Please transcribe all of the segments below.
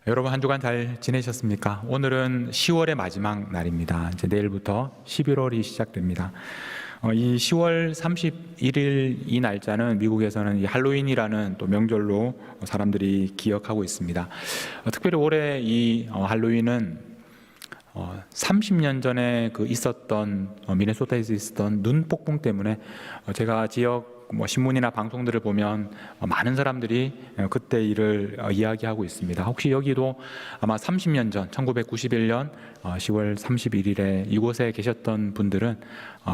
여러분 한 주간 잘 지내셨습니까? 오늘은 10월의 마지막 날입니다. 이제 내일부터 11월이 시작됩니다. 이 10월 31일 이 날짜는 미국에서는 이 할로윈이라는 또 명절로 사람들이 기억하고 있습니다. 특별히 올해 이 할로윈은 30년 전에 있었던 미네소타에서 있었던 눈 폭풍 때문에 제가 지역 신문이나 방송들을 보면 많은 사람들이 그때 일을 이야기하고 있습니다. 혹시 여기도 아마 30년 전 1991년 10월 31일에 이곳에 계셨던 분들은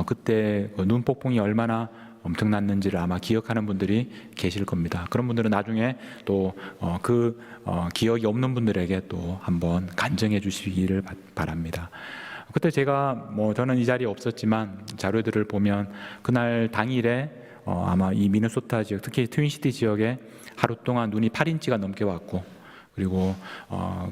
그때 눈 폭풍이 얼마나 엄청났는지를 아마 기억하는 분들이 계실 겁니다. 그런 분들은 나중에 또 기억이 없는 분들에게 또 한번 간증해 주시기를 바랍니다. 그때 제가 저는 이 자리에 없었지만 자료들을 보면 그날 당일에 아마 이 미네소타 지역, 특히 트윈시티 지역에 하루 동안 눈이 8인치가 넘게 왔고, 그리고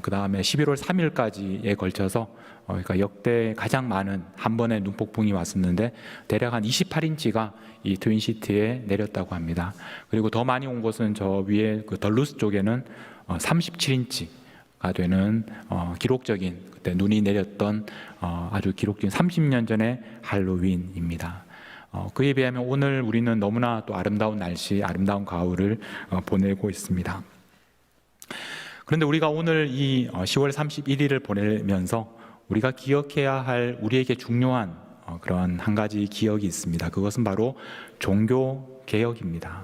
그 다음에 11월 3일까지에 걸쳐서 그러니까 역대 가장 많은 한 번의 눈폭풍이 왔었는데 대략 한 28인치가 이 트윈시티에 내렸다고 합니다. 그리고 더 많이 온 곳은 저 위에 덜루스 쪽에는 37인치가 되는 기록적인 그때 눈이 내렸던 아주 기록적인 30년 전의 할로윈입니다. 그에 비하면 오늘 우리는 너무나 또 아름다운 날씨, 아름다운 가을을 보내고 있습니다. 그런데 우리가 오늘 이 10월 31일을 보내면서 우리가 기억해야 할 우리에게 중요한 그런 한 가지 기억이 있습니다. 그것은 바로 종교개혁입니다.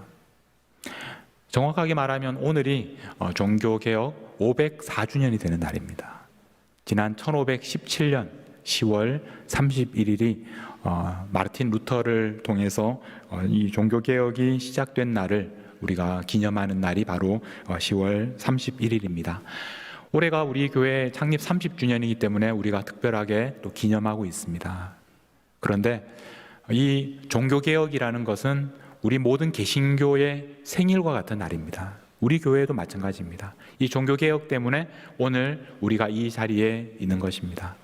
정확하게 말하면 오늘이 종교개혁 504주년이 되는 날입니다. 지난 1517년 10월 31일이 마르틴 루터를 통해서 이 종교개혁이 시작된 날을 우리가 기념하는 날이 바로 10월 31일입니다. 올해가 우리 교회 창립 30주년이기 때문에 우리가 특별하게 또 기념하고 있습니다. 그런데 이 종교개혁이라는 것은 우리 모든 개신교의 생일과 같은 날입니다. 우리 교회도 마찬가지입니다. 이 종교개혁 때문에 오늘 우리가 이 자리에 있는 것입니다.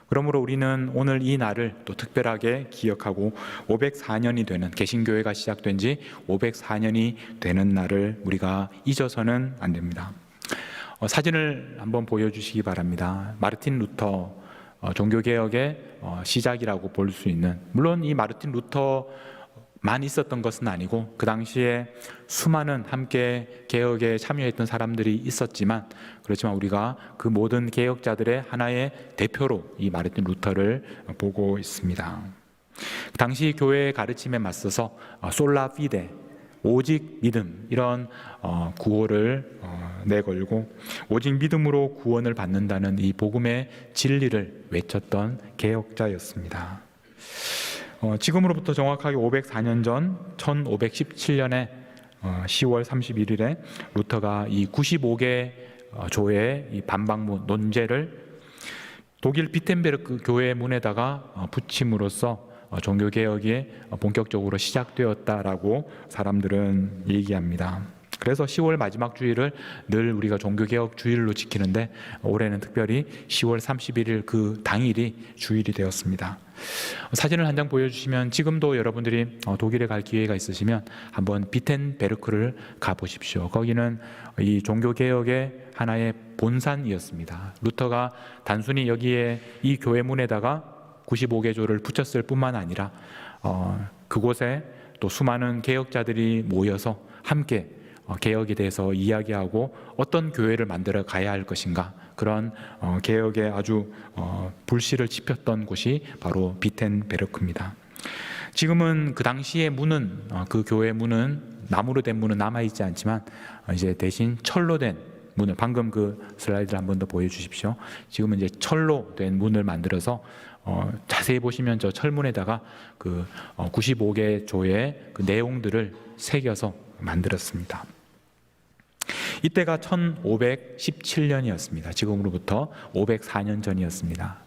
그러므로 우리는 오늘 이 날을 또 특별하게 기억하고 504년이 되는 개신교회가 시작된 지 504년이 되는 날을 우리가 잊어서는 안 됩니다. 사진을 한번 보여주시기 바랍니다. 마르틴 루터 종교개혁의 시작이라고 볼 수 있는, 물론 이 마르틴 루터만 있었던 것은 아니고 그 당시에 수많은 함께 개혁에 참여했던 사람들이 있었지만, 그렇지만 우리가 그 모든 개혁자들의 하나의 대표로 이 마르틴 루터를 보고 있습니다. 그 당시 교회의 가르침에 맞서서 솔라 피데, 오직 믿음, 이런 구호를 내걸고 오직 믿음으로 구원을 받는다는 이 복음의 진리를 외쳤던 개혁자였습니다. 지금으로부터 정확하게 504년 전 1517년에 10월 31일에 루터가 이 95개 조의 이 반박문 논제를 독일 비텐베르크 교회 문에다가 붙임으로써 종교개혁이 본격적으로 시작되었다라고 사람들은 얘기합니다. 그래서 10월 마지막 주일을 늘 우리가 종교개혁 주일로 지키는데 올해는 특별히 10월 31일 그 당일이 주일이 되었습니다. 사진을 한 장 보여주시면, 지금도 여러분들이 독일에 갈 기회가 있으시면 한번 비텐베르크를 가보십시오. 거기는 이 종교개혁의 하나의 본산이었습니다. 루터가 단순히 여기에 이 교회 문에다가 95개 조를 붙였을 뿐만 아니라 그곳에 또 수많은 개혁자들이 모여서 함께 개혁에 대해서 이야기하고 어떤 교회를 만들어 가야 할 것인가, 그런 개혁에 아주 불씨를 지폈던 곳이 바로 비텐베르크입니다. 지금은 그 당시의 문은, 그 교회 문은, 나무로 된 문은 남아있지 않지만 이제 대신 철로 된 문을, 방금 그 슬라이드를 한 번 더 보여주십시오. 지금은 이제 철로 된 문을 만들어서 자세히 보시면 저 철문에다가 그 95개 조의 그 내용들을 새겨서 만들었습니다. 이때가 1517년이었습니다. 지금으로부터 504년 전이었습니다.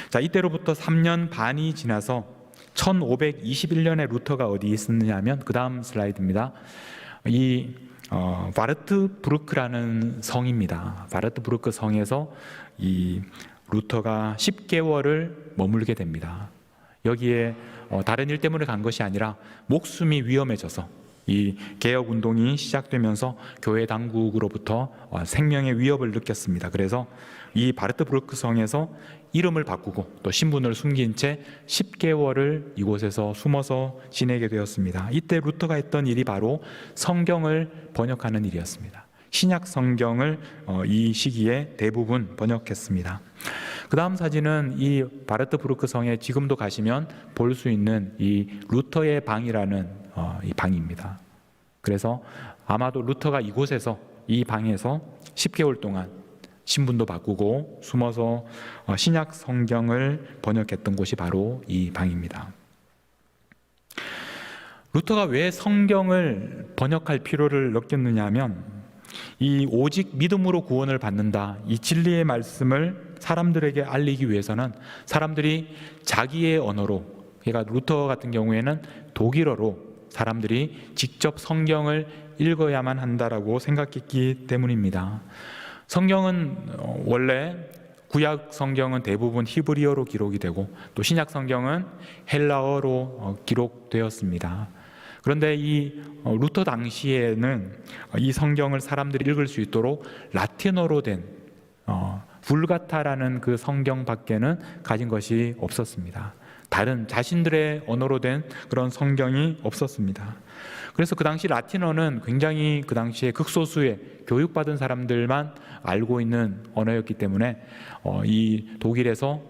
자, 이때로부터 3년 반이 지나서 1521년에 루터가 어디 있었느냐면 그 다음 슬라이드입니다. 이 바르트부르크라는 성입니다. 바르트부르크 성에서 이 루터가 10개월을 머물게 됩니다. 여기에 다른 일 때문에 간 것이 아니라 목숨이 위험해져서 이 개혁 운동이 시작되면서 교회 당국으로부터 생명의 위협을 느꼈습니다. 그래서 이 바르트브루크 성에서 이름을 바꾸고 또 신분을 숨긴 채 10개월을 이곳에서 숨어서 지내게 되었습니다. 이때 루터가 했던 일이 바로 성경을 번역하는 일이었습니다. 신약 성경을 이 시기에 대부분 번역했습니다. 그 다음 사진은 이 바르트브루크 성에 지금도 가시면 볼 수 있는 이 루터의 방이라는 이 방입니다. 그래서 아마도 루터가 이곳에서 이 방에서 10개월 동안 신분도 바꾸고 숨어서 신약 성경을 번역했던 곳이 바로 이 방입니다. 루터가 왜 성경을 번역할 필요를 느꼈느냐 하면 이 오직 믿음으로 구원을 받는다, 이 진리의 말씀을 사람들에게 알리기 위해서는 사람들이 자기의 언어로, 그러니까 루터 같은 경우에는 독일어로 사람들이 직접 성경을 읽어야만 한다라고 생각했기 때문입니다. 성경은 원래 구약 성경은 대부분 히브리어로 기록이 되고 또 신약 성경은 헬라어로 기록되었습니다. 그런데 이 루터 당시에는 이 성경을 사람들이 읽을 수 있도록 라틴어로 된 vulgata라는 그 성경밖에는 가진 것이 없었습니다. 다른 자신들의 언어로 된 그런 성경이 없었습니다. 그래서 그 당시 라틴어는 굉장히 그 당시에 극소수의 교육받은 사람들만 알고 있는 언어였기 때문에 이 독일에서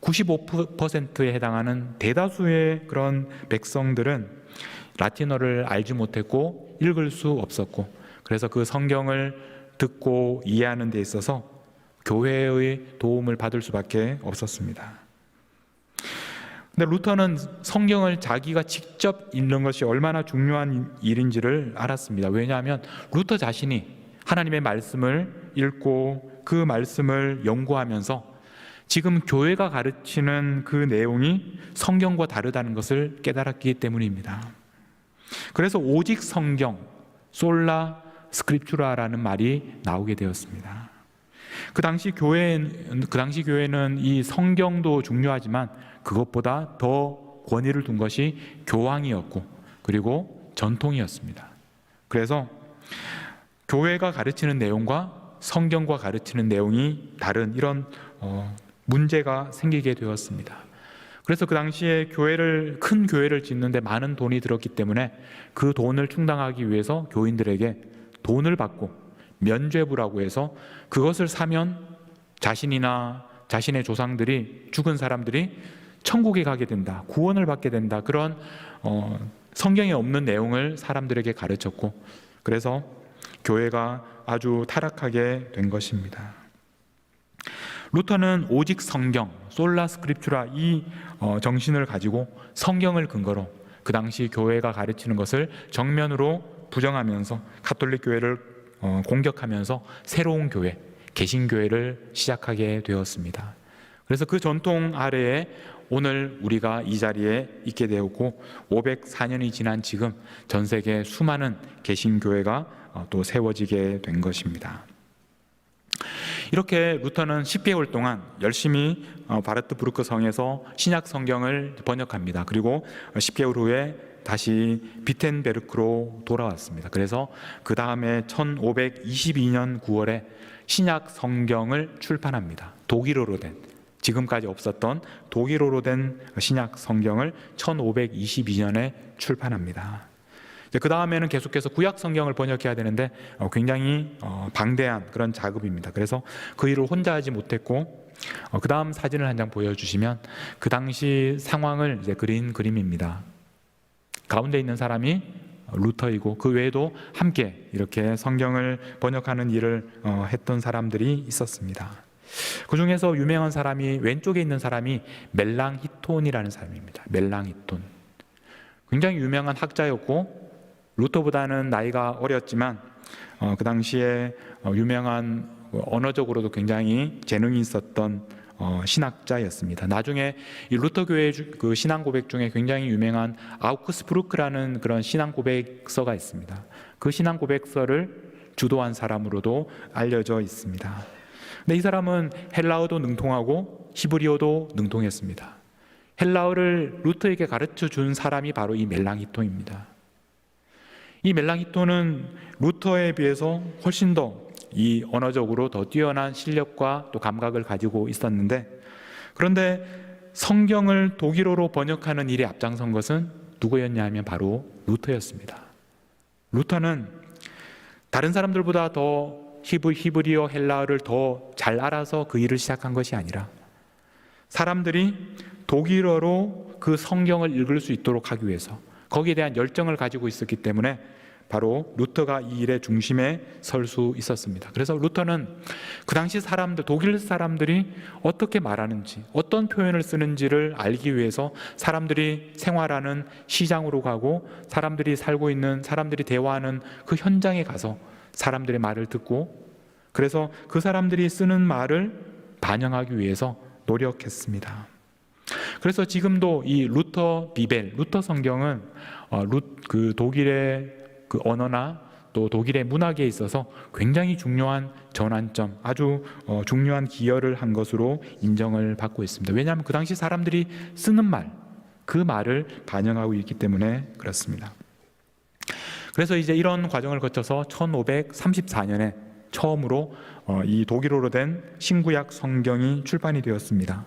95%에 해당하는 대다수의 그런 백성들은 라틴어를 알지 못했고 읽을 수 없었고, 그래서 그 성경을 듣고 이해하는 데 있어서 교회의 도움을 받을 수밖에 없었습니다. 근데 루터는 성경을 자기가 직접 읽는 것이 얼마나 중요한 일인지를 알았습니다. 왜냐하면 루터 자신이 하나님의 말씀을 읽고 그 말씀을 연구하면서 지금 교회가 가르치는 그 내용이 성경과 다르다는 것을 깨달았기 때문입니다. 그래서 오직 성경, 솔라 스크립투라라는 말이 나오게 되었습니다. 그 당시 교회는 이 성경도 중요하지만 그것보다 더 권위를 둔 것이 교황이었고 그리고 전통이었습니다. 그래서 교회가 가르치는 내용과 성경과 가르치는 내용이 다른 이런 문제가 생기게 되었습니다. 그래서 그 당시에 큰 교회를 짓는데 많은 돈이 들었기 때문에 그 돈을 충당하기 위해서 교인들에게 돈을 받고 면죄부라고 해서 그것을 사면 자신이나 자신의 조상들이, 죽은 사람들이 천국에 가게 된다, 구원을 받게 된다, 그런 성경에 없는 내용을 사람들에게 가르쳤고, 그래서 교회가 아주 타락하게 된 것입니다. 루터는 오직 성경, 솔라 스크립투라 이 정신을 가지고 성경을 근거로 그 당시 교회가 가르치는 것을 정면으로 부정하면서 가톨릭 교회를 공격하면서 새로운 교회, 개신교회를 시작하게 되었습니다. 그래서 그 전통 아래에 오늘 우리가 이 자리에 있게 되었고 504년이 지난 지금 전 세계 수많은 개신교회가 또 세워지게 된 것입니다. 이렇게 루터는 10개월 동안 열심히 바르트브루크 성에서 신약 성경을 번역합니다. 그리고 10개월 후에 다시 비텐베르크로 돌아왔습니다. 그래서 그 다음에 1522년 9월에 신약 성경을 출판합니다. 독일어로 된, 지금까지 없었던 독일어로 된 신약 성경을 1522년에 출판합니다. 그 다음에는 계속해서 구약 성경을 번역해야 되는데 굉장히 방대한 그런 작업입니다. 그래서 그 일을 혼자 하지 못했고, 그 다음 사진을 한 장 보여주시면 그 당시 상황을 이제 그린 그림입니다. 가운데 있는 사람이 루터이고 그 외에도 함께 이렇게 성경을 번역하는 일을 했던 사람들이 있었습니다. 그 중에서 유명한 사람이, 왼쪽에 있는 사람이 멜랑히톤이라는 사람입니다. 멜랑히톤, 굉장히 유명한 학자였고 루터보다는 나이가 어렸지만 그 당시에 유명한, 언어적으로도 굉장히 재능이 있었던 신학자였습니다. 나중에 이 루터 교회 그 신앙 고백 중에 굉장히 유명한 아우크스부르크라는 그런 신앙 고백서가 있습니다. 그 신앙 고백서를 주도한 사람으로도 알려져 있습니다. 근데 이 사람은 헬라어도 능통하고 히브리어도 능통했습니다. 헬라어를 루터에게 가르쳐 준 사람이 바로 이 멜랑히톤입니다. 이 멜랑히토는 루터에 비해서 훨씬 더 이 언어적으로 더 뛰어난 실력과 또 감각을 가지고 있었는데, 그런데 성경을 독일어로 번역하는 일에 앞장선 것은 누구였냐 하면 바로 루터였습니다. 루터는 다른 사람들보다 더 히브리어, 헬라어를 더 잘 알아서 그 일을 시작한 것이 아니라 사람들이 독일어로 그 성경을 읽을 수 있도록 하기 위해서 거기에 대한 열정을 가지고 있었기 때문에 바로 루터가 이 일의 중심에 설 수 있었습니다. 그래서 루터는 그 당시 사람들, 독일 사람들이 어떻게 말하는지, 어떤 표현을 쓰는지를 알기 위해서 사람들이 생활하는 시장으로 가고 사람들이 살고 있는, 사람들이 대화하는 그 현장에 가서 사람들의 말을 듣고, 그래서 그 사람들이 쓰는 말을 반영하기 위해서 노력했습니다. 그래서 지금도 이 루터 비벨, 루터 성경은 그 독일의 그 언어나 또 독일의 문학에 있어서 굉장히 중요한 전환점, 아주 중요한 기여를 한 것으로 인정을 받고 있습니다. 왜냐하면 그 당시 사람들이 쓰는 말, 그 말을 반영하고 있기 때문에 그렇습니다. 그래서 이제 이런 과정을 거쳐서 1534년에 처음으로 이 독일어로 된 신구약 성경이 출판이 되었습니다.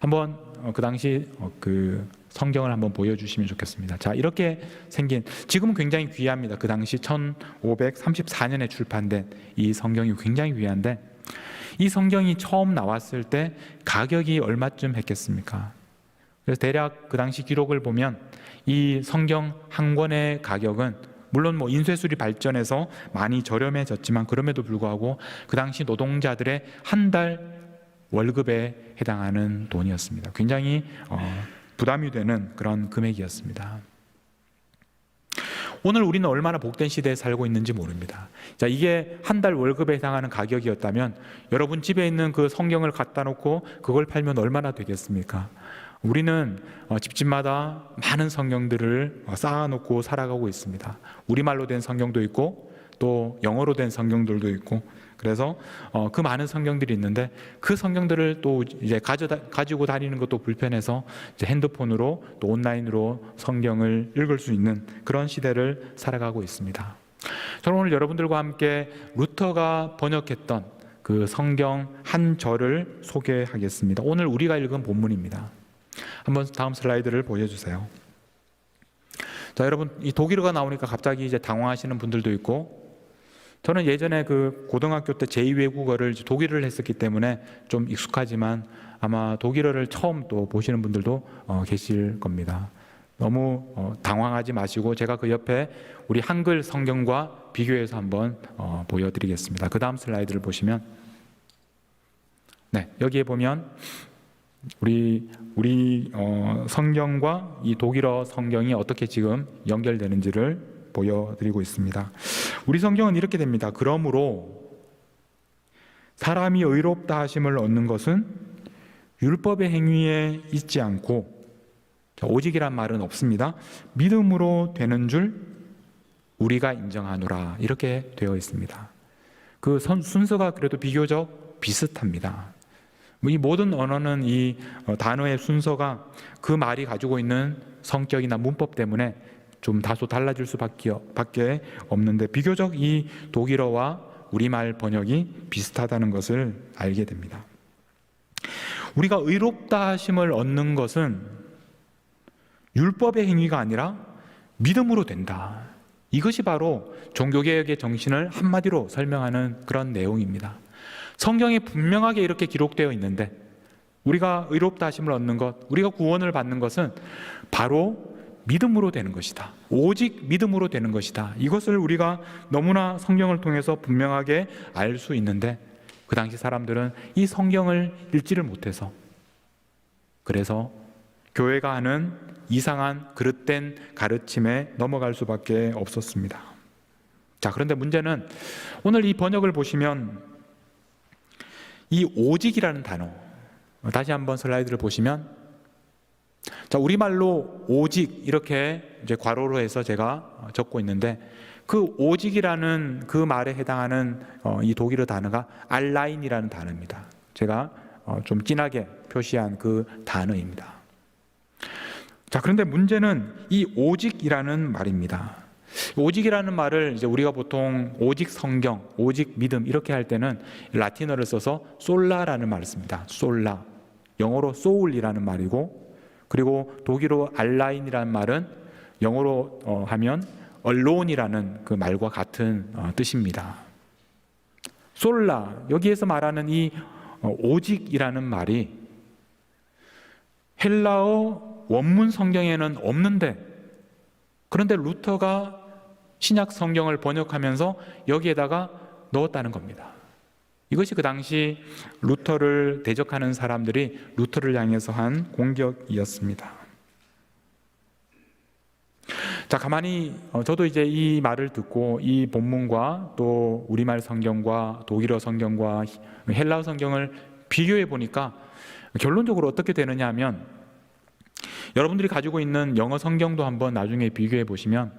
한번 그 당시 그 성경을 한번 보여주시면 좋겠습니다. 자, 이렇게 생긴, 지금은 굉장히 귀합니다. 그 당시 1534년에 출판된 이 성경이 굉장히 귀한데, 이 성경이 처음 나왔을 때 가격이 얼마쯤 했겠습니까? 그래서 대략 그 당시 기록을 보면 이 성경 한 권의 가격은 물론 뭐 인쇄술이 발전해서 많이 저렴해졌지만 그럼에도 불구하고 그 당시 노동자들의 한 달 월급에 해당하는 돈이었습니다. 굉장히 부담이 되는 그런 금액이었습니다. 오늘 우리는 얼마나 복된 시대에 살고 있는지 모릅니다. 자, 이게 한 달 월급에 해당하는 가격이었다면 여러분 집에 있는 그 성경을 갖다 놓고 그걸 팔면 얼마나 되겠습니까? 우리는 집집마다 많은 성경들을 쌓아놓고 살아가고 있습니다. 우리말로 된 성경도 있고 또 영어로 된 성경들도 있고, 그래서 그 많은 성경들이 있는데 그 성경들을 또 이제 가지고 다니는 것도 불편해서 이제 핸드폰으로 또 온라인으로 성경을 읽을 수 있는 그런 시대를 살아가고 있습니다. 저는 오늘 여러분들과 함께 루터가 번역했던 그 성경 한 절을 소개하겠습니다. 오늘 우리가 읽은 본문입니다. 한번 다음 슬라이드를 보여주세요. 자, 여러분, 이 독일어가 나오니까 갑자기 이제 당황하시는 분들도 있고, 저는 예전에 그 고등학교 때 제2외국어를 독일어를 했었기 때문에 좀 익숙하지만 아마 독일어를 처음 또 보시는 분들도 계실 겁니다. 너무 당황하지 마시고 제가 그 옆에 우리 한글 성경과 비교해서 한번 보여드리겠습니다. 그 다음 슬라이드를 보시면, 네, 여기에 보면 우리 성경과 이 독일어 성경이 어떻게 지금 연결되는지를 보여드리고 있습니다. 우리 성경은 이렇게 됩니다. 그러므로 사람이 의롭다 하심을 얻는 것은 율법의 행위에 있지 않고, 오직이란 말은 없습니다. 믿음으로 되는 줄 우리가 인정하노라, 이렇게 되어 있습니다. 그 순서가 그래도 비교적 비슷합니다. 이 모든 언어는 이 단어의 순서가 그 말이 가지고 있는 성격이나 문법 때문에 좀 다소 달라질 수밖에 없는데, 비교적 이 독일어와 우리말 번역이 비슷하다는 것을 알게 됩니다. 우리가 의롭다 하심을 얻는 것은 율법의 행위가 아니라 믿음으로 된다. 이것이 바로 종교개혁의 정신을 한마디로 설명하는 그런 내용입니다. 성경에 분명하게 이렇게 기록되어 있는데, 우리가 의롭다 하심을 얻는 것, 우리가 구원을 받는 것은 바로 믿음으로 되는 것이다. 오직 믿음으로 되는 것이다. 이것을 우리가 너무나 성경을 통해서 분명하게 알 수 있는데, 그 당시 사람들은 이 성경을 읽지를 못해서, 그래서 교회가 하는 이상한 그릇된 가르침에 넘어갈 수밖에 없었습니다. 자, 그런데 문제는 오늘 이 번역을 보시면 이 오직이라는 단어, 다시 한번 슬라이드를 보시면, 자, 우리말로 오직 이렇게 이제 괄호로 해서 제가 적고 있는데, 그 오직이라는 그 말에 해당하는 이 독일어 단어가 알라인이라는 단어입니다. 제가 좀 진하게 표시한 그 단어입니다. 자, 그런데 문제는 이 오직이라는 말입니다. 오직이라는 말을 이제 우리가 보통 오직 성경, 오직 믿음 이렇게 할 때는 라틴어를 써서 솔라라는 말을 씁니다. 솔라. 영어로 soul이라는 말이고, 그리고 독일어 알라인이라는 말은 영어로 하면 alone이라는 그 말과 같은 뜻입니다. 솔라, 여기에서 말하는 이 오직이라는 말이 헬라어 원문 성경에는 없는데, 그런데 루터가 신약 성경을 번역하면서 여기에다가 넣었다는 겁니다. 이것이 그 당시 루터를 대적하는 사람들이 루터를 향해서 한 공격이었습니다. 자, 가만히 저도 이제 이 말을 듣고 이 본문과 또 우리말 성경과 독일어 성경과 헬라어 성경을 비교해 보니까 결론적으로 어떻게 되느냐 하면, 여러분들이 가지고 있는 영어 성경도 한번 나중에 비교해 보시면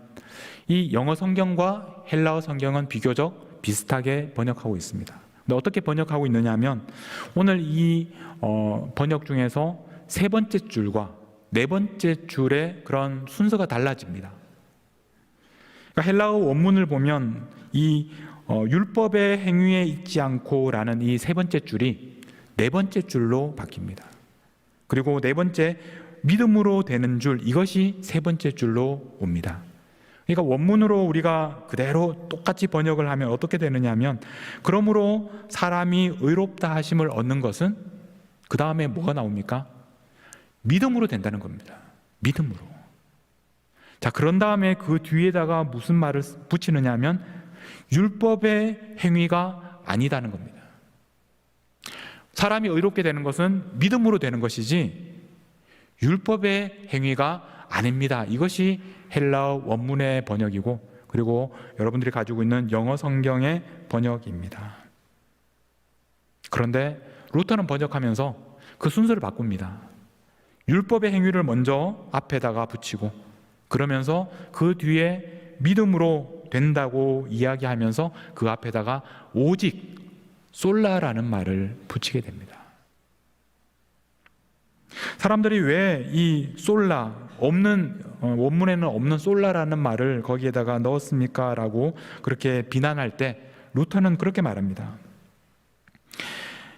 이 영어 성경과 헬라어 성경은 비교적 비슷하게 번역하고 있습니다. 근데 어떻게 번역하고 있느냐 하면, 오늘 이 번역 중에서 세 번째 줄과 네 번째 줄의 그런 순서가 달라집니다. 그러니까 헬라어 원문을 보면 이 율법의 행위에 있지 않고라는 이 세 번째 줄이 네 번째 줄로 바뀝니다. 그리고 네 번째 믿음으로 되는 줄, 이것이 세 번째 줄로 옵니다. 그러니까 원문으로 우리가 그대로 똑같이 번역을 하면 어떻게 되느냐 하면, 그러므로 사람이 의롭다 하심을 얻는 것은 그 다음에 뭐가 나옵니까? 믿음으로 된다는 겁니다. 믿음으로. 자, 그런 다음에 그 뒤에다가 무슨 말을 붙이느냐 하면 율법의 행위가 아니다는 겁니다. 사람이 의롭게 되는 것은 믿음으로 되는 것이지 율법의 행위가 아닙니다. 이것이 헬라어 원문의 번역이고, 그리고 여러분들이 가지고 있는 영어 성경의 번역입니다. 그런데 루터는 번역하면서 그 순서를 바꿉니다. 율법의 행위를 먼저 앞에다가 붙이고, 그러면서 그 뒤에 믿음으로 된다고 이야기하면서 그 앞에다가 오직 솔라라는 말을 붙이게 됩니다. 사람들이 왜 이 솔라, 원문에는 없는 솔라라는 말을 거기에다가 넣었습니까? 라고 그렇게 비난할 때 루터는 그렇게 말합니다.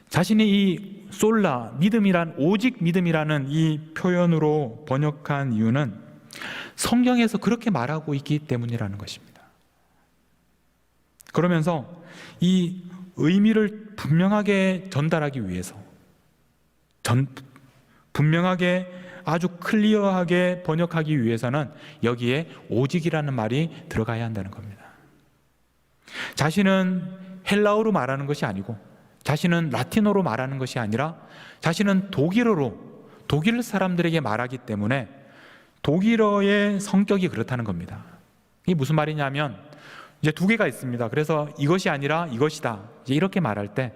자신이 이 솔라, 믿음이란, 오직 믿음이라는 이 표현으로 번역한 이유는 성경에서 그렇게 말하고 있기 때문이라는 것입니다. 그러면서 이 의미를 분명하게 전달하기 위해서, 분명하게 아주 클리어하게 번역하기 위해서는 여기에 오직이라는 말이 들어가야 한다는 겁니다. 자신은 헬라어로 말하는 것이 아니고, 자신은 라틴어로 말하는 것이 아니라 자신은 독일어로 독일 사람들에게 말하기 때문에 독일어의 성격이 그렇다는 겁니다. 이게 무슨 말이냐면, 이제 두 개가 있습니다. 그래서 이것이 아니라 이것이다, 이제 이렇게 말할 때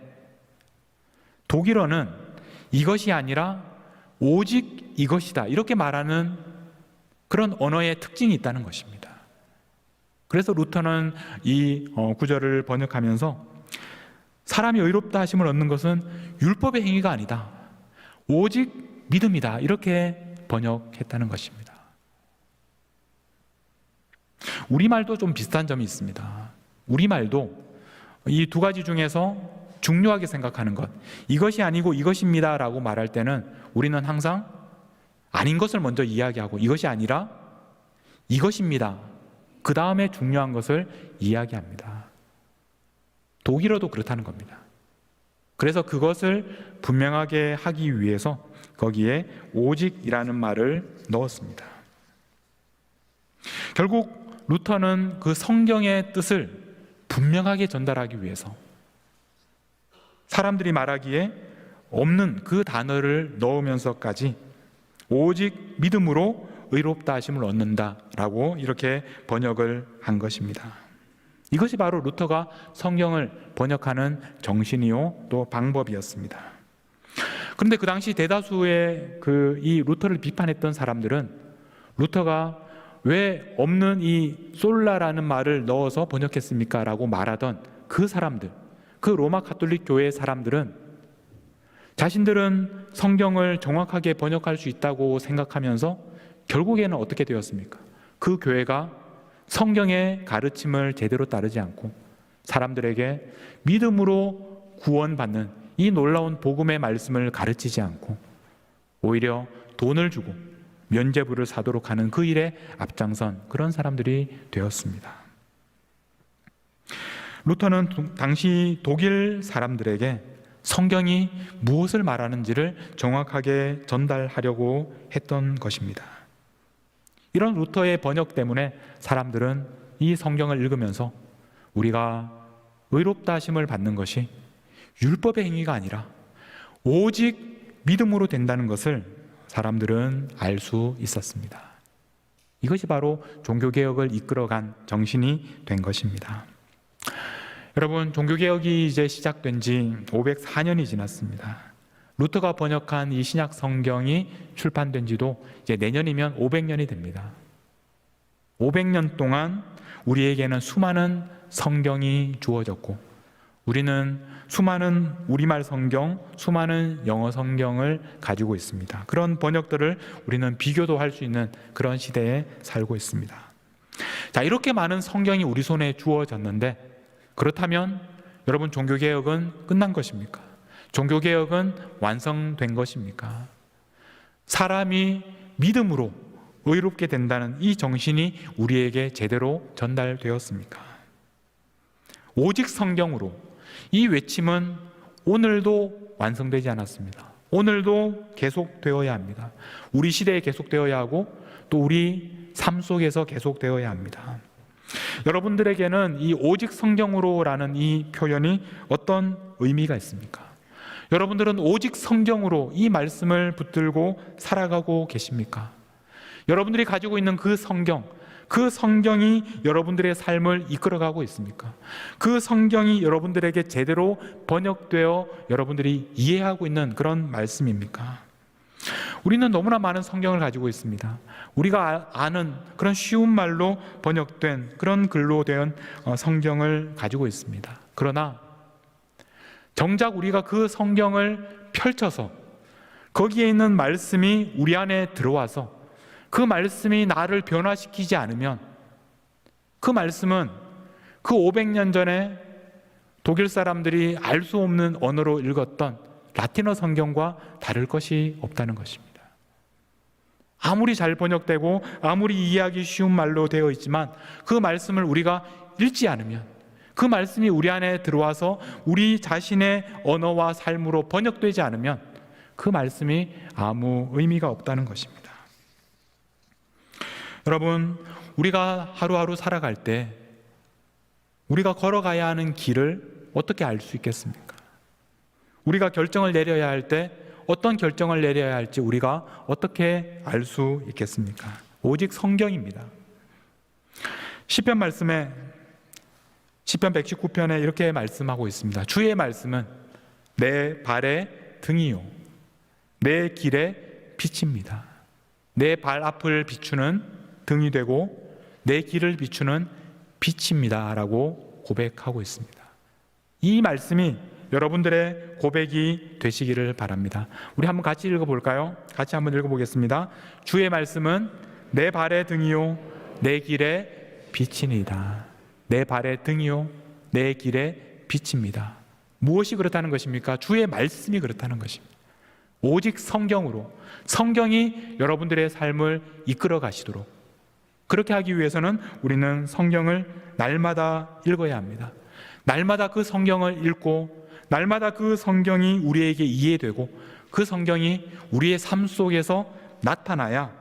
독일어는 이것이 아니라 오직 이것이다 이렇게 말하는 그런 언어의 특징이 있다는 것입니다. 그래서 루터는 이 구절을 번역하면서 사람이 의롭다 하심을 얻는 것은 율법의 행위가 아니다, 오직 믿음이다, 이렇게 번역했다는 것입니다. 우리말도 좀 비슷한 점이 있습니다. 우리말도 이 두 가지 중에서 중요하게 생각하는 것, 이것이 아니고 이것입니다 라고 말할 때는 우리는 항상 아닌 것을 먼저 이야기하고 이것이 아니라 이것입니다, 그 다음에 중요한 것을 이야기합니다. 독일어도 그렇다는 겁니다. 그래서 그것을 분명하게 하기 위해서 거기에 오직이라는 말을 넣었습니다. 결국 루터는 그 성경의 뜻을 분명하게 전달하기 위해서 사람들이 말하기에 없는 그 단어를 넣으면서까지 오직 믿음으로 의롭다 하심을 얻는다라고 이렇게 번역을 한 것입니다. 이것이 바로 루터가 성경을 번역하는 정신이요 또 방법이었습니다. 그런데 그 당시 대다수의 이 루터를 비판했던 사람들은 루터가 왜 없는 이 솔라라는 말을 넣어서 번역했습니까? 라고 말하던 그 사람들, 그 로마 가톨릭 교회의 사람들은 자신들은 성경을 정확하게 번역할 수 있다고 생각하면서 결국에는 어떻게 되었습니까? 그 교회가 성경의 가르침을 제대로 따르지 않고 사람들에게 믿음으로 구원받는 이 놀라운 복음의 말씀을 가르치지 않고 오히려 돈을 주고 면죄부를 사도록 하는 그 일에 앞장선 그런 사람들이 되었습니다. 루터는 당시 독일 사람들에게 성경이 무엇을 말하는지를 정확하게 전달하려고 했던 것입니다. 이런 루터의 번역 때문에 사람들은 이 성경을 읽으면서 우리가 의롭다 하심을 받는 것이 율법의 행위가 아니라 오직 믿음으로 된다는 것을 사람들은 알 수 있었습니다. 이것이 바로 종교개혁을 이끌어간 정신이 된 것입니다. 여러분, 종교개혁이 이제 시작된 지 504년이 지났습니다. 루터가 번역한 이 신약 성경이 출판된 지도 이제 내년이면 500년이 됩니다. 500년 동안 우리에게는 수많은 성경이 주어졌고 우리는 수많은 우리말 성경, 수많은 영어 성경을 가지고 있습니다. 그런 번역들을 우리는 비교도 할 수 있는 그런 시대에 살고 있습니다. 자, 이렇게 많은 성경이 우리 손에 주어졌는데 그렇다면 여러분, 종교개혁은 끝난 것입니까? 종교개혁은 완성된 것입니까? 사람이 믿음으로 의롭게 된다는 이 정신이 우리에게 제대로 전달되었습니까? 오직 성경으로 이 외침은 오늘도 완성되지 않았습니다. 오늘도 계속되어야 합니다. 우리 시대에 계속되어야 하고 또 우리 삶 속에서 계속되어야 합니다. 여러분들에게는 이 오직 성경으로라는 이 표현이 어떤 의미가 있습니까? 여러분들은 오직 성경으로 이 말씀을 붙들고 살아가고 계십니까? 여러분들이 가지고 있는 그 성경이 여러분들의 삶을 이끌어가고 있습니까? 그 성경이 여러분들에게 제대로 번역되어 여러분들이 이해하고 있는 그런 말씀입니까? 우리는 너무나 많은 성경을 가지고 있습니다. 우리가 아는 그런 쉬운 말로 번역된 그런 글로 된 성경을 가지고 있습니다. 그러나 정작 우리가 그 성경을 펼쳐서 거기에 있는 말씀이 우리 안에 들어와서 그 말씀이 나를 변화시키지 않으면 그 말씀은 그 500년 전에 독일 사람들이 알 수 없는 언어로 읽었던 라틴어 성경과 다를 것이 없다는 것입니다. 아무리 잘 번역되고 아무리 이해하기 쉬운 말로 되어 있지만 그 말씀을 우리가 읽지 않으면 그 말씀이 우리 안에 들어와서 우리 자신의 언어와 삶으로 번역되지 않으면 그 말씀이 아무 의미가 없다는 것입니다. 여러분, 우리가 하루하루 살아갈 때 우리가 걸어가야 하는 길을 어떻게 알 수 있겠습니까? 우리가 결정을 내려야 할 때 어떤 결정을 내려야 할지 우리가 어떻게 알 수 있겠습니까? 오직 성경입니다. 시편 말씀에 시편 119편에 이렇게 말씀하고 있습니다. 주의 말씀은 내 발의 등이요 내 길의 빛입니다. 내 발 앞을 비추는 등이 되고 내 길을 비추는 빛입니다 라고 고백하고 있습니다. 이 말씀이 여러분들의 고백이 되시기를 바랍니다. 우리 한번 같이 읽어볼까요? 같이 한번 읽어보겠습니다. 주의 말씀은 내 발의 등이요 내 길의 빛이니이다. 내 발의 등이요 내 길의 빛입니다. 무엇이 그렇다는 것입니까? 주의 말씀이 그렇다는 것입니다. 오직 성경으로 성경이 여러분들의 삶을 이끌어 가시도록 그렇게 하기 위해서는 우리는 성경을 날마다 읽어야 합니다. 날마다 그 성경을 읽고 날마다 그 성경이 우리에게 이해되고 그 성경이 우리의 삶 속에서 나타나야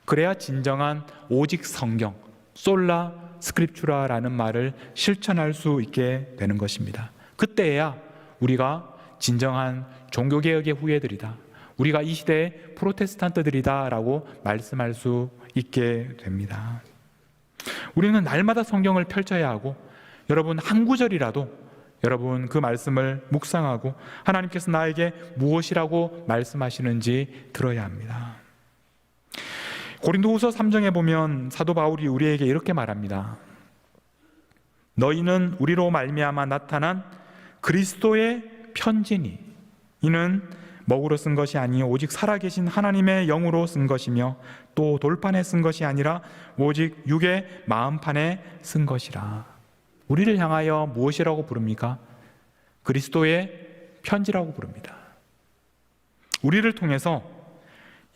그래야 진정한 오직 성경, 솔라 스크립추라라는 말을 실천할 수 있게 되는 것입니다. 그때야 우리가 진정한 종교개혁의 후예들이다, 우리가 이 시대의 프로테스탄트들이다 라고 말씀할 수 있게 됩니다. 우리는 날마다 성경을 펼쳐야 하고 여러분 한 구절이라도 여러분 그 말씀을 묵상하고 하나님께서 나에게 무엇이라고 말씀하시는지 들어야 합니다. 고린도후서 3장에 보면 사도 바울이 우리에게 이렇게 말합니다. 너희는 우리로 말미암아 나타난 그리스도의 편지니 이는 먹으로 쓴 것이 아니요 오직 살아계신 하나님의 영으로 쓴 것이며 또 돌판에 쓴 것이 아니라 오직 육의 마음판에 쓴 것이라. 우리를 향하여 무엇이라고 부릅니까? 그리스도의 편지라고 부릅니다. 우리를 통해서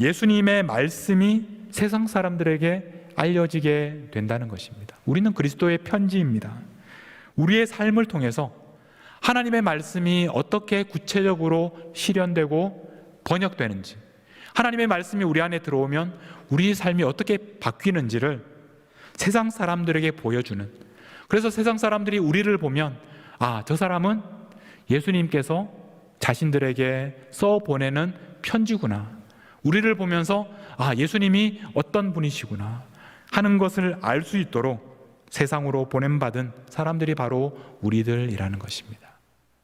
예수님의 말씀이 세상 사람들에게 알려지게 된다는 것입니다. 우리는 그리스도의 편지입니다. 우리의 삶을 통해서 하나님의 말씀이 어떻게 구체적으로 실현되고 번역되는지, 하나님의 말씀이 우리 안에 들어오면 우리의 삶이 어떻게 바뀌는지를 세상 사람들에게 보여주는, 그래서 세상 사람들이 우리를 보면 저 사람은 예수님께서 자신들에게 써보내는 편지구나, 우리를 보면서 예수님이 어떤 분이시구나 하는 것을 알 수 있도록 세상으로 보냄받은 사람들이 바로 우리들이라는 것입니다.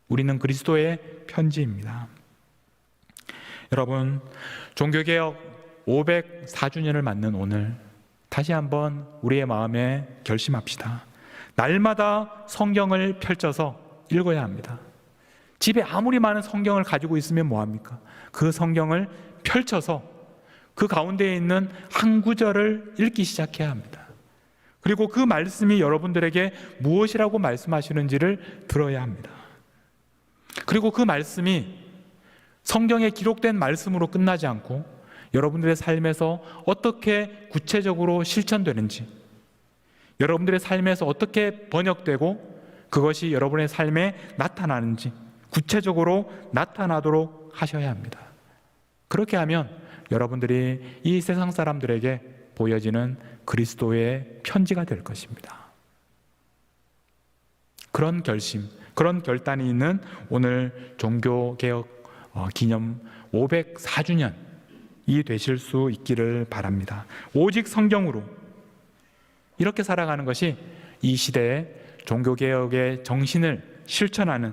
우리는 그리스도의 편지입니다. 여러분, 종교개혁 504주년을 맞는 오늘 다시 한번 우리의 마음에 결심합시다. 날마다 성경을 펼쳐서 읽어야 합니다. 집에 아무리 많은 성경을 가지고 있으면 뭐합니까? 그 성경을 펼쳐서 그 가운데에 있는 한 구절을 읽기 시작해야 합니다. 그리고 그 말씀이 여러분들에게 무엇이라고 말씀하시는지를 들어야 합니다. 그리고 그 말씀이 성경에 기록된 말씀으로 끝나지 않고 여러분들의 삶에서 어떻게 구체적으로 실천되는지, 여러분들의 삶에서 어떻게 번역되고 그것이 여러분의 삶에 나타나는지 구체적으로 나타나도록 하셔야 합니다. 그렇게 하면 여러분들이 이 세상 사람들에게 보여지는 그리스도의 편지가 될 것입니다. 그런 결심, 그런 결단이 있는 오늘 종교개혁 기념 504주년이 되실 수 있기를 바랍니다. 오직 성경으로 이렇게 살아가는 것이 이 시대의 종교개혁의 정신을 실천하는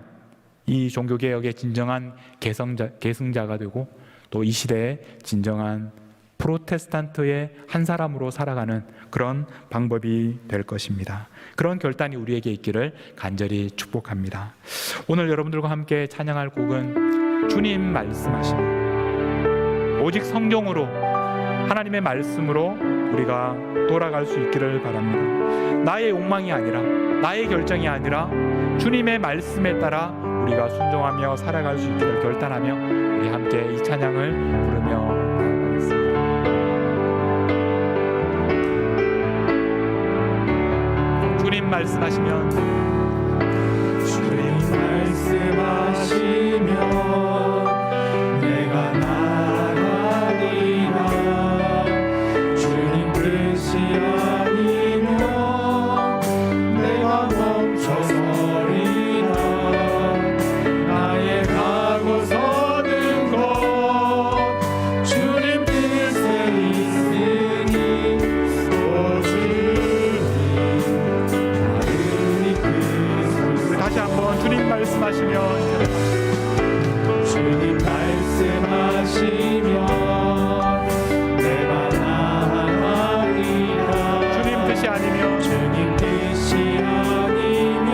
이 종교개혁의 진정한 계승자가 되고 또 이 시대의 진정한 프로테스탄트의 한 사람으로 살아가는 그런 방법이 될 것입니다. 그런 결단이 우리에게 있기를 간절히 축복합니다. 오늘 여러분들과 함께 찬양할 곡은 주님 말씀하시는, 오직 성경으로 하나님의 말씀으로 우리가 돌아갈 수 있기를 바랍니다. 나의 욕망이 아니라, 나의 결정이 아니라 주님의 말씀에 따라 우리가 순종하며 살아갈 수 있기를 결단하며 우리 함께 이 찬양을 부르며 나아가겠습니다. 주님 말씀하시면, 주님 말씀하시면 내가 나아가리라. 주님 뜻이 아니면 내가 멈춰서리라. 나의 가고 서는 것 주님 뜻에 있으니 다시 한번 주님 말씀하시면, 주님 말씀하시면 내가 나아가리라. 주님 뜻이 아니면, 주님 뜻이 아니면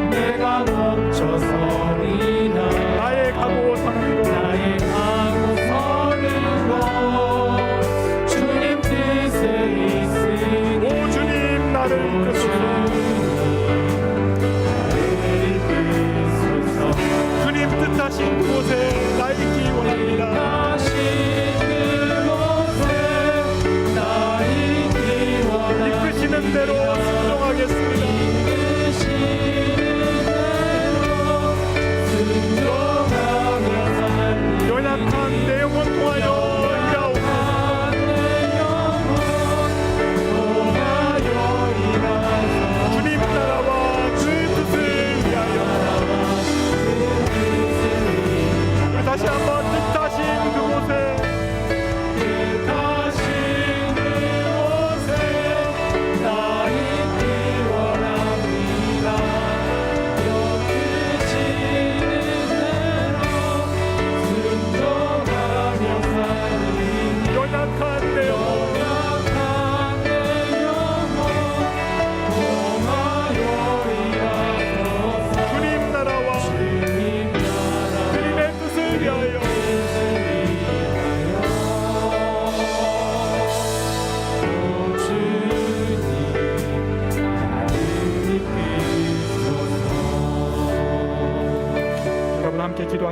내가 멈춰서리라. 나의 가고 서는 것, 나의 가고 서는 것 주님 뜻에 있으니 오 주님 나를 이끄소서. 주님 뜻하신 그곳에 나 있기 원합니다. 이끄시는 대로 순종하겠습니다. 연약한 내 영혼 통하여 일하옵소서. 주님 나라와 그 뜻을 위하여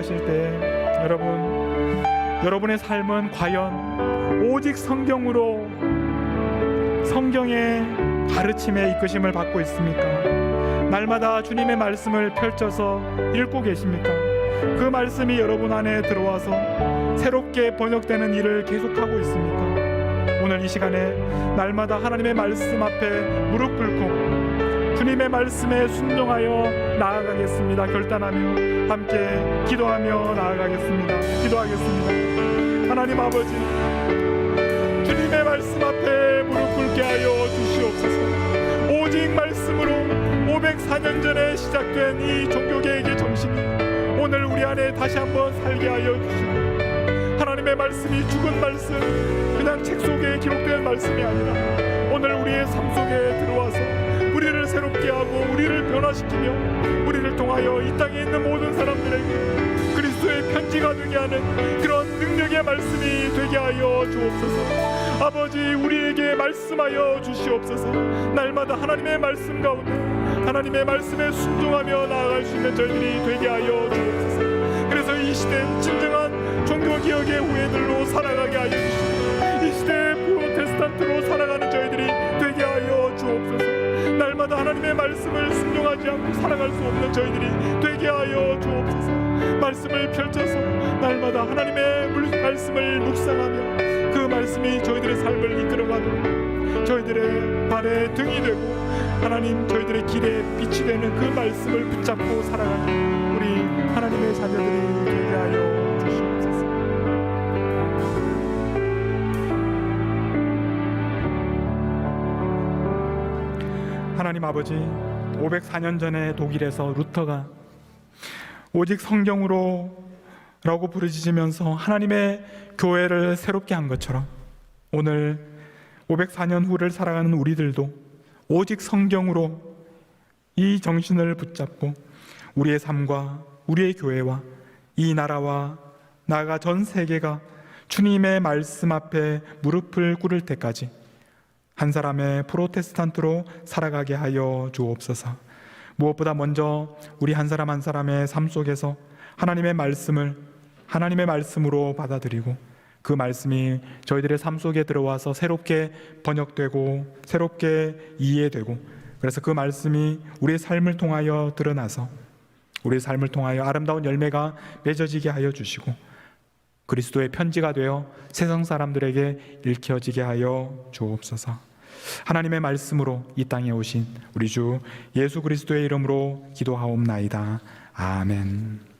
기도하실 때 여러분의 삶은 과연 오직 성경으로, 성경의 가르침에 이끄심을 받고 있습니까? 날마다 주님의 말씀을 펼쳐서 읽고 계십니까? 그 말씀이 여러분 안에 들어와서 새롭게 번역되는 일을 계속하고 있습니까? 오늘 이 시간에 날마다 하나님의 말씀 앞에 무릎 꿇고 주님의 말씀에 순종하여 나아가겠습니다. 결단하며 함께 기도하며 나아가겠습니다. 기도하겠습니다. 하나님 아버지, 주님의 말씀 앞에 무릎 꿇게 하여 주시옵소서. 오직 말씀으로 504년 전에 시작된 이 종교개혁의 정신이 오늘 우리 안에 다시 한번 살게 하여 주시고, 하나님의 말씀이 죽은 말씀, 그냥 책 속에 기록된 말씀이 아니라 오늘 우리의 삶 속에 들어와서 우리를 새롭게 하고 우리를 변화시키며 우리를 통하여 이 땅에 있는 모든 사람들에게 그리스도의 편지가 되게 하는 그런 능력의 말씀이 되게 하여 주옵소서. 아버지, 우리에게 말씀하여 주시옵소서. 날마다 하나님의 말씀 가운데 하나님의 말씀에 순종하며 나아갈 수 있는 저희들이 되게 하여 주옵소서. 그래서 이 시대 진정한 종교개혁의 후예들로 살아가게 하여 주시고, 이 시대 프로테스탄트로 살아가는 저희들이 되게 하여 주옵소서. 날마다 하나님의 말씀을 순종하지 않고 살아갈 수 없는 저희들이 되게 하여 주옵소서. 말씀을 펼쳐서 날마다 하나님의 말씀을 묵상하며 그 말씀이 저희들의 삶을 이끌어가도록 저희들의 발에 등이 되고 하나님 저희들의 길에 빛이 되는 그 말씀을 붙잡고 살아가는 우리 하나님의 자녀들이 되게 하여 주시옵소서. 하나님 아버지, 504년 전에 독일에서 루터가 오직 성경으로 라고 부르짖으면서 하나님의 교회를 새롭게 한 것처럼 오늘 504년 후를 살아가는 우리들도 오직 성경으로 이 정신을 붙잡고 우리의 삶과 우리의 교회와 이 나라와 나아가 전 세계가 주님의 말씀 앞에 무릎을 꿇을 때까지 한 사람의 프로테스탄트로 살아가게 하여 주옵소서. 무엇보다 먼저 우리 한 사람 한 사람의 삶 속에서 하나님의 말씀을 하나님의 말씀으로 받아들이고 그 말씀이 저희들의 삶 속에 들어와서 새롭게 번역되고 새롭게 이해되고, 그래서 그 말씀이 우리의 삶을 통하여 드러나서 우리의 삶을 통하여 아름다운 열매가 맺어지게 하여 주시고 그리스도의 편지가 되어 세상 사람들에게 읽혀지게 하여 주옵소서. 하나님의 말씀으로 이 땅에 오신 우리 주 예수 그리스도의 이름으로 기도하옵나이다. 아멘.